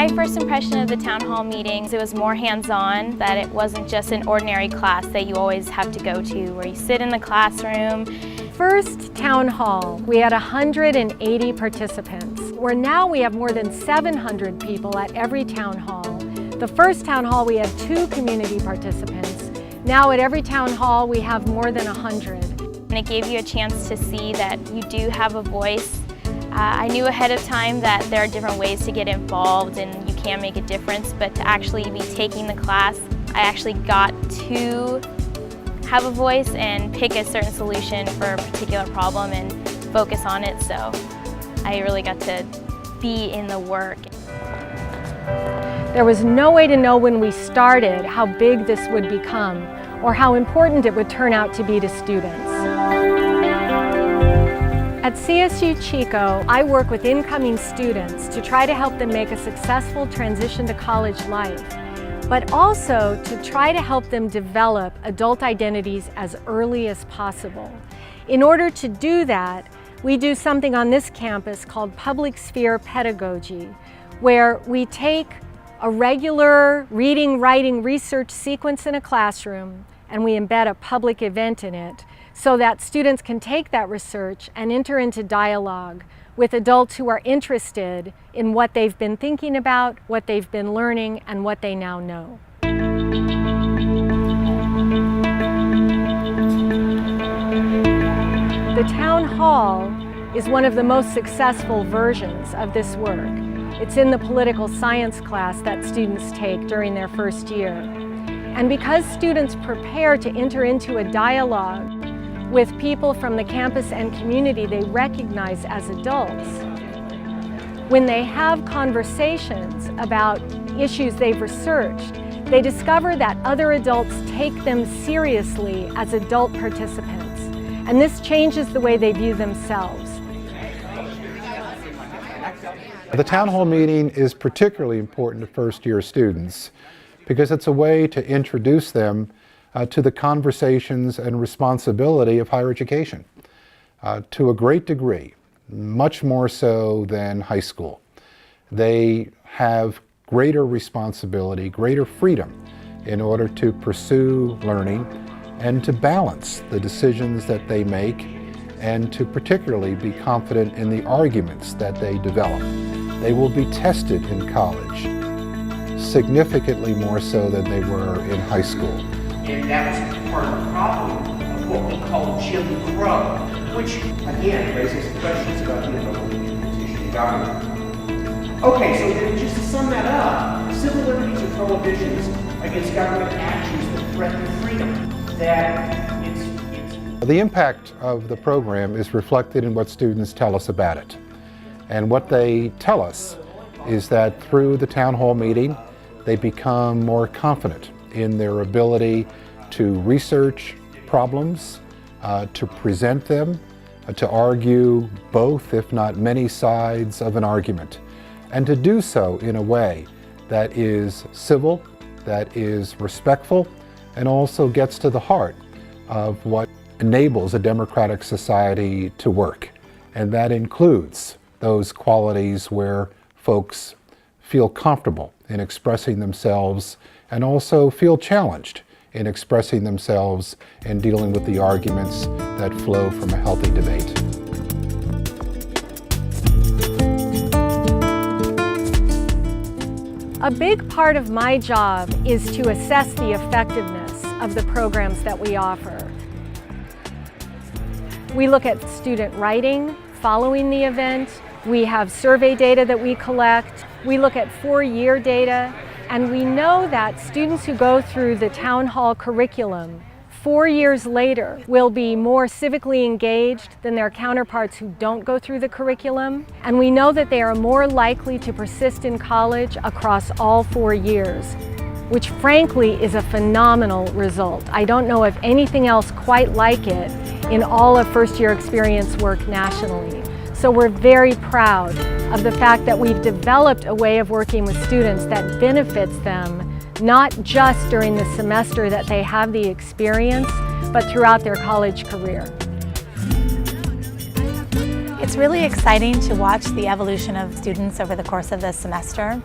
My first impression of the town hall meetings, it was more hands-on, that it wasn't just an ordinary class that you always have to go to, where you sit in the classroom. First town hall, we had 180 participants, where now we have more than 700 people at every town hall. The first town hall, we had 2 community participants. Now at every town hall, we have more than 100. And it gave you a chance to see that you do have a voice. I knew ahead of time that there are different ways to get involved and you can make a difference, but to actually be taking the class, I actually got to have a voice and pick a certain solution for a particular problem and focus on it, so I really got to be in the work. There was no way to know when we started how big this would become or how important it would turn out to be to students. At CSU Chico, I work with incoming students to try to help them make a successful transition to college life, but also to try to help them develop adult identities as early as possible. In order to do that, we do something on this campus called public sphere pedagogy, where we take a regular reading, writing, research sequence in a classroom and we embed a public event in it so that students can take that research and enter into dialogue with adults who are interested in what they've been thinking about, what they've been learning, and what they now know. The town hall is one of the most successful versions of this work. It's in the political science class that students take during their first year. And because students prepare to enter into a dialogue with people from the campus and community they recognize as adults, when they have conversations about issues they've researched, they discover that other adults take them seriously as adult participants. And this changes the way they view themselves. The town hall meeting is particularly important to first-year students because it's a way to introduce them to the conversations and responsibility of higher education to a great degree, much more so than high school. They have greater responsibility, greater freedom in order to pursue learning and to balance the decisions that they make and to particularly be confident in the arguments that they develop. They will be tested in college, significantly more so than they were in high school. And that was part of the problem of what we call Jim Crow, which again raises questions about the ability to petition government. Okay, so then just to sum that up, civil liberties are prohibitions against government actions that threaten freedom. The impact of the program is reflected in what students tell us about it. And what they tell us is that through the town hall meeting, they become more confident in their ability to research problems, to present them, to argue both, if not many sides of an argument, and to do so in a way that is civil, that is respectful, and also gets to the heart of what enables a democratic society to work. And that includes those qualities where folks feel comfortable in expressing themselves and also feel challenged in expressing themselves and dealing with the arguments that flow from a healthy debate. A big part of my job is to assess the effectiveness of the programs that we offer. We look at student writing following the event. We have survey data that we collect. We look at 4-year data, and we know that students who go through the town hall curriculum 4 years later will be more civically engaged than their counterparts who don't go through the curriculum. And we know that they are more likely to persist in college across all 4 years, which frankly is a phenomenal result. I don't know of anything else quite like it in all of first-year experience work nationally. So we're very proud of the fact that we've developed a way of working with students that benefits them not just during the semester that they have the experience, but throughout their college career. It's really exciting to watch the evolution of students over the course of the semester.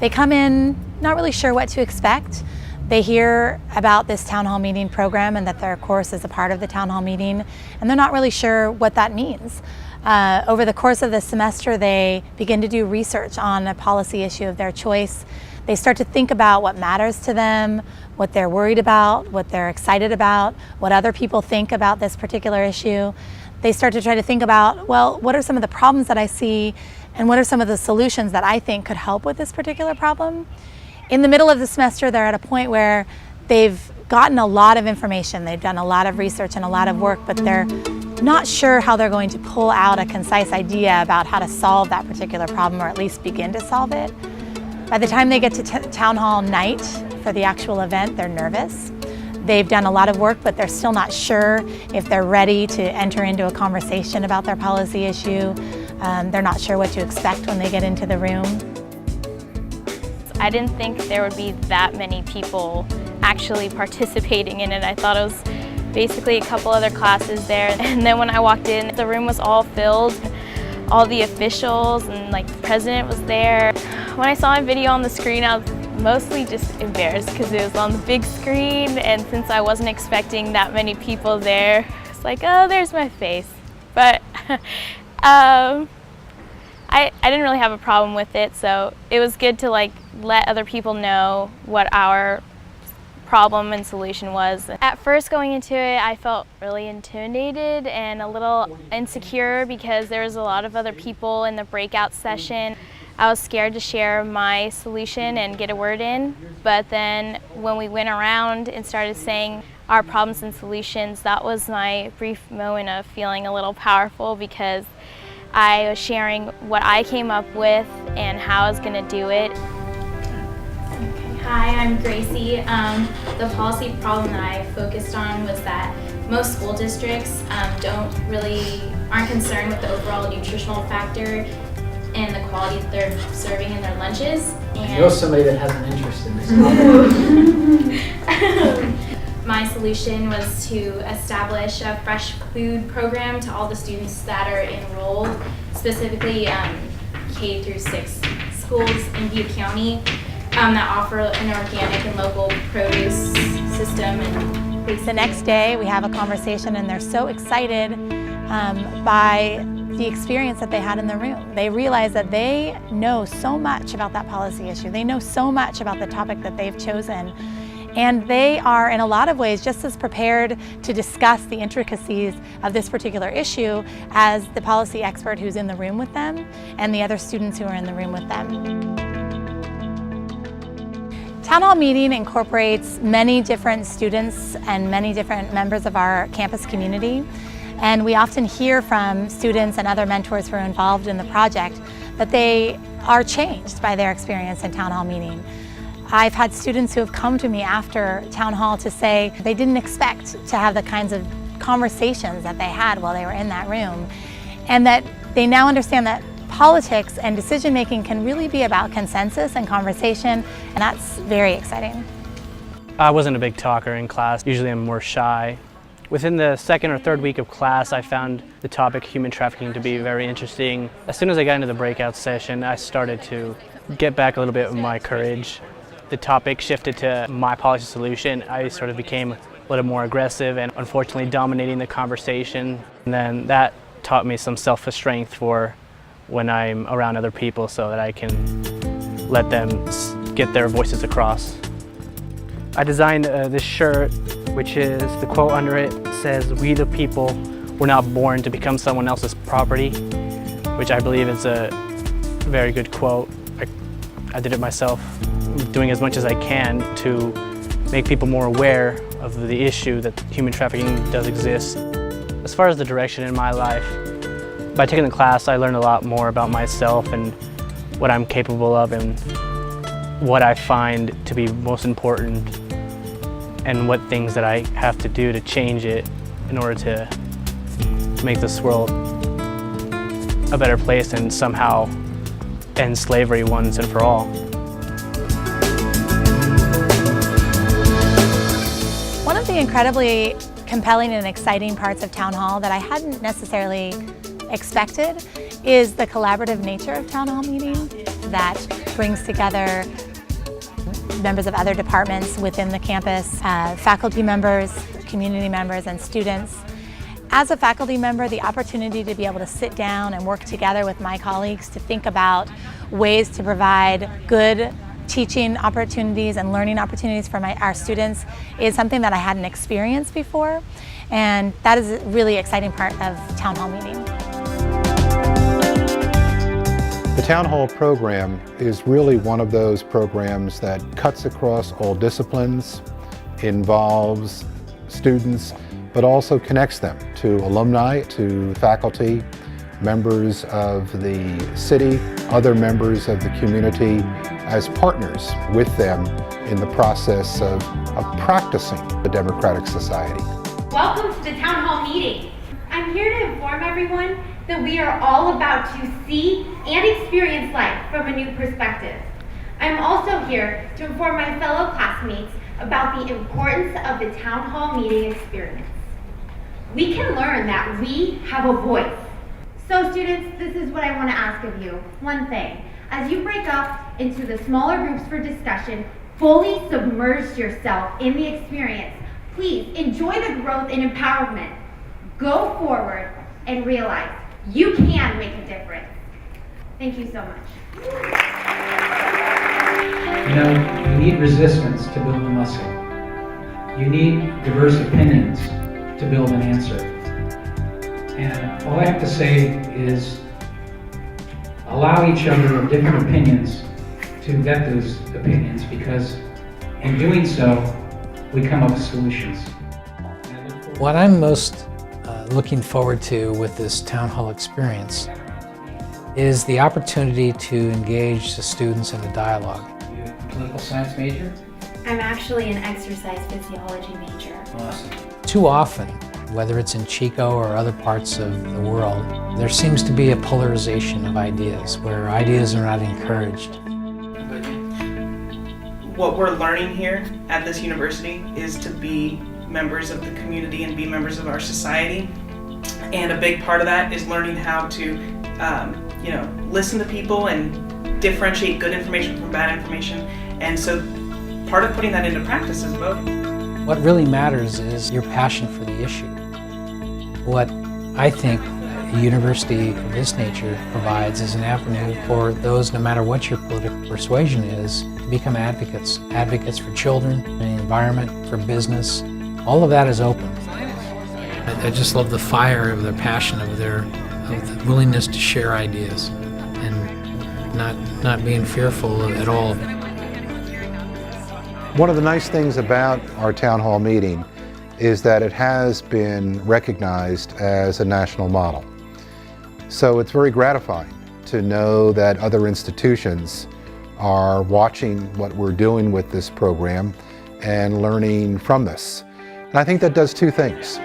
They come in not really sure what to expect. They hear about this town hall meeting program and that their course is a part of the town hall meeting, and they're not really sure what that means. Over the course of the semester, they begin to do research on a policy issue of their choice. They start to think about what matters to them, what they're worried about, what they're excited about, what other people think about this particular issue. They start to try to think about, well, what are some of the problems that I see, and what are some of the solutions that I think could help with this particular problem? In the middle of the semester, they're at a point where they've gotten a lot of information, they've done a lot of research and a lot of work, but they're not sure how they're going to pull out a concise idea about how to solve that particular problem, or at least begin to solve it. By the time they get to town hall night for the actual event, they're nervous. They've done a lot of work, but they're still not sure if they're ready to enter into a conversation about their policy issue. They're not sure what to expect when they get into the room. I didn't think there would be that many people actually participating in it. I thought it was basically a couple other classes there. And then when I walked in, the room was all filled. All the officials and like the president was there. When I saw a video on the screen, I was mostly just embarrassed because it was on the big screen, and since I wasn't expecting that many people there, it's like, oh, there's my face. But I didn't really have a problem with it, so it was good to like let other people know what our problem and solution was. At first going into it, I felt really intimidated and a little insecure because there was a lot of other people in the breakout session. I was scared to share my solution and get a word in, but then when we went around and started saying our problems and solutions, that was my brief moment of feeling a little powerful because I was sharing what I came up with and how I was going to do it. Hi, I'm Gracie. The policy problem that I focused on was that most school districts aren't concerned with the overall nutritional factor and the quality that they're serving in their lunches. And you're somebody that has an interest in this topic. My solution was to establish a fresh food program to all the students that are enrolled, specifically K through 6 schools in Butte County that offer an organic and local produce system. The next day we have a conversation and they're so excited by the experience that they had in the room. They realize that they know so much about that policy issue. They know so much about the topic that they've chosen. And they are, in a lot of ways, just as prepared to discuss the intricacies of this particular issue as the policy expert who's in the room with them and the other students who are in the room with them. Town Hall Meeting incorporates many different students and many different members of our campus community. And we often hear from students and other mentors who are involved in the project that they are changed by their experience in Town Hall Meeting. I've had students who have come to me after Town Hall to say they didn't expect to have the kinds of conversations that they had while they were in that room, and that they now understand that politics and decision making can really be about consensus and conversation, and that's very exciting. I wasn't a big talker in class. Usually I'm more shy. Within the second or third week of class, I found the topic human trafficking to be very interesting. As soon as I got into the breakout session, I started to get back a little bit of my courage. The topic shifted to my policy solution. I sort of became a little more aggressive and unfortunately dominating the conversation. And then that taught me some self-restraint for when I'm around other people so that I can let them get their voices across. I designed this shirt, which is, the quote under it says, "We the people were not born to become someone else's property," which I believe is a very good quote. I did it myself, doing as much as I can to make people more aware of the issue that human trafficking does exist. As far as the direction in my life, by taking the class, I learned a lot more about myself and what I'm capable of and what I find to be most important and what things that I have to do to change it in order to make this world a better place and somehow end slavery once and for all. One of the incredibly compelling and exciting parts of Town Hall that I hadn't necessarily expected is the collaborative nature of town hall meeting that brings together members of other departments within the campus, faculty members, community members, and students. As a faculty member, the opportunity to be able to sit down and work together with my colleagues to think about ways to provide good teaching opportunities and learning opportunities for our students is something that I hadn't experienced before, and that is a really exciting part of town hall meeting. The Town Hall program is really one of those programs that cuts across all disciplines, involves students, but also connects them to alumni, to faculty, members of the city, other members of the community, as partners with them in the process of practicing the democratic society. Welcome to the Town Hall meeting. I'm here to inform everyone that we are all about to see and experience life from a new perspective. I'm also here to inform my fellow classmates about the importance of the Town Hall meeting experience. We can learn that we have a voice. So students, this is what I want to ask of you. One thing, as you break up into the smaller groups for discussion, fully submerge yourself in the experience. Please enjoy the growth and empowerment. Go forward and realize you can make a difference. Thank you so much. You know, you need resistance to build a muscle. You need diverse opinions to build an answer. And all I have to say is allow each other of different opinions to vet those opinions, because in doing so, we come up with solutions. What I'm most looking forward to with this town hall experience is the opportunity to engage the students in a dialogue. Are you a political science major? I'm actually an exercise physiology major. Awesome. Too often, whether it's in Chico or other parts of the world, there seems to be a polarization of ideas where ideas are not encouraged. What we're learning here at this university is to be members of the community and be members of our society. And a big part of that is learning how to, listen to people and differentiate good information from bad information. And so part of putting that into practice is voting. What really matters is your passion for the issue. What I think a university of this nature provides is an avenue for those, no matter what your political persuasion is, to become advocates. Advocates for children, the environment, for business. All of that is open. I just love the fire of their passion, of the willingness to share ideas and not being fearful at all. One of the nice things about our town hall meeting is that it has been recognized as a national model. So it's very gratifying to know that other institutions are watching what we're doing with this program and learning from this. And I think that does two things.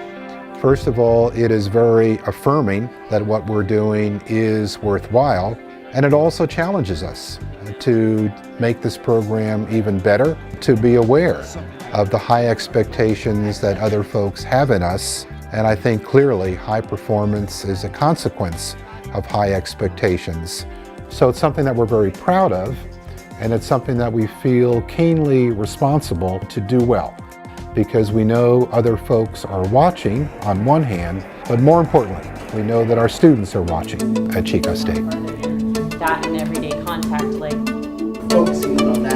First of all, it is very affirming that what we're doing is worthwhile, and it also challenges us to make this program even better, to be aware of the high expectations that other folks have in us. And I think clearly high performance is a consequence of high expectations. So it's something that we're very proud of, and it's something that we feel keenly responsible to do well, because we know other folks are watching on one hand, but more importantly, we know that our students are watching at Chico State. That in everyday contact, like focusing on that